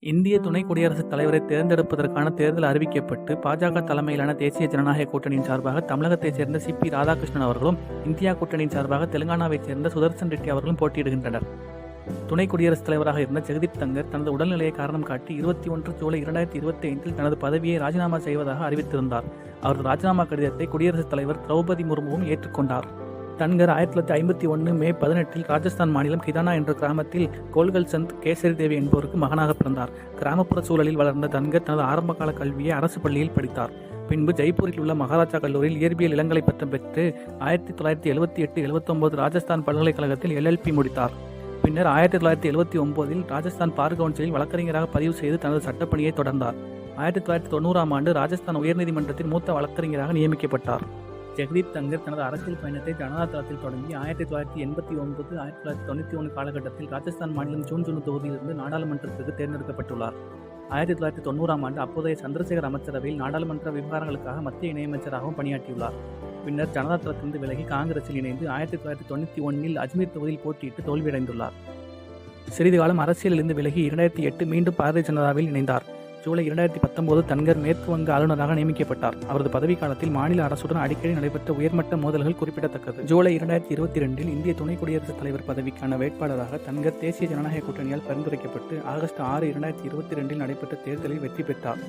இந்திய துணை குடியரசுத் தலைவரை தேர்ந்தெடுப்பதற்கான தேர்தல் அறிவிக்கப்பட்டு பாஜக தலைமையிலான தேசிய ஜனநாயக கூட்டணியின் சார்பாக தமிழகத்தைச் சேர்ந்த சி.பி. ராதாகிருஷ்ணன் அவர்களும், இந்தியா கூட்டணியின் சார்பாக தெலுங்கானாவைச் சேர்ந்த சுதர்சன் ரெட்டி அவர்களும் போட்டியிடுகின்றனர். துணை குடியரசுத் தலைவராக இருந்த ஜெகதீப் தங்கர் தனது உடல்நிலையை காரணம் காட்டி 21 ஜூலை 2025 தனது பதவியை ராஜினாமா செய்வதாக அறிவித்திருந்தார். அவரது ராஜினாமா கடிதத்தை குடியரசுத் தலைவர் திரௌபதி முர்முவும் ஏற்றுக்கொண்டார். தன்கர் 1951 மே 18 ராஜஸ்தான் மாநிலம் கிதானா என்ற கிராமத்தில் கோல்கல் சந்த் கேசரி தேவி என்பவருக்கு மகனாக பிறந்தார். கிராமப்புற சூழலில் வளர்ந்த தன்கர் தனது ஆரம்பகால கல்வியை அரசு பள்ளியில் படித்தார். பின்பு ஜெய்ப்பூரில் உள்ள மகாராஜா கல்லூரியில் இயற்பியல் இளங்கலை பட்டம் பெற்று 1978-79 ராஜஸ்தான் பல்கலைக்கழகத்தில் LLP முடித்தார். பின்னர் 1979 ராஜஸ்தான் பார் கவுன்சிலில் வழக்கறிஞராக பதிவு செய்து தனது சட்டப்பணியை தொடர்ந்தார். 1990 ஆண்டு ராஜஸ்தான் உயர்நீதிமன்றத்தின் மூத்த வழக்கறிஞராக நியமிக்கப்பட்டார். ஜெகதீப் தங்கர் தனது அரசியல் பயணத்தை ஜனதா தளத்தில் தொடங்கி 1989-1991 காலகட்டத்தில் ராஜஸ்தான் மாநிலம் ஜூன்ஜுனு தொகுதியிலிருந்து நாடாளுமன்றத்திற்கு தேர்ந்தெடுக்கப்பட்டுள்ளார். 1990 ஆண்டு அப்போதைய சந்திரசேகர் அமைச்சரவையில் நாடாளுமன்ற விவகாரங்களுக்காக மத்திய இணையமைச்சராகவும் பணியாற்றியுள்ளார். பின்னர் ஜனதா தளத்திலிருந்து விலகி காங்கிரஸில் இணைந்து 1991 அஜ்மீர் தொகுதியில் போட்டியிட்டு தோல்வியடைந்துள்ளார். சிறிது காலம் அரசியலிலிருந்து விலகி 2008 மீண்டும் பாரதிய ஜனதாவில் இணைந்தார். ஜூலை 2019 தன்கர் மேற்கு வங்க ஆளுநராக நியமிக்கப்பட்டார். அவரது பதவிக்காலத்தில் மாநில அரசுடன் அடிக்கடி நடைபெற்ற உயர்மட்ட மோதல்கள் குறிப்பிடத்தக்கது. ஜூலை 2022 இந்திய துணை குடியரசுத் தலைவர் பதவிக்கான வேட்பாளராக தன்கர் தேசிய ஜனநாயக கூட்டணியால் பரிந்துரைக்கப்பட்டு ஆகஸ்ட் 6, 2022 நடைபெற்ற தேர்தலில் வெற்றி பெற்றார்.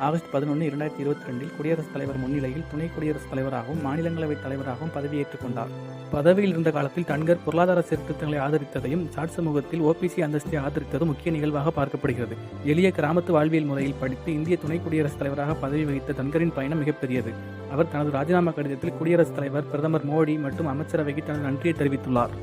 ஆகஸ்ட் 11, 2022 குடியரசுத் தலைவர் முன்னிலையில் துணை குடியரசுத் தலைவராகவும் மாநிலங்களவைத் தலைவராகவும் பதவியேற்றுக் கொண்டார். பதவியில் இருந்த காலத்தில் தன்கர் பொருளாதார சீர்திருத்தங்களை ஆதரித்ததையும் சாட் சமூகத்தில் OBC அந்தஸ்தை ஆதரித்ததும் முக்கிய நிகழ்வாக பார்க்கப்படுகிறது. எளிய கிராமத்து வாழ்வியல் முறையில் படித்து இந்திய துணை குடியரசுத் தலைவராக பதவி வகித்த தன்கரின் பயணம் மிகப்பெரியது. அவர் தனது ராஜினாமா கடிதத்தில் குடியரசுத் தலைவர், பிரதமர் மோடி மற்றும் அமைச்சரவைக்கு தனது நன்றியை தெரிவித்துள்ளார்.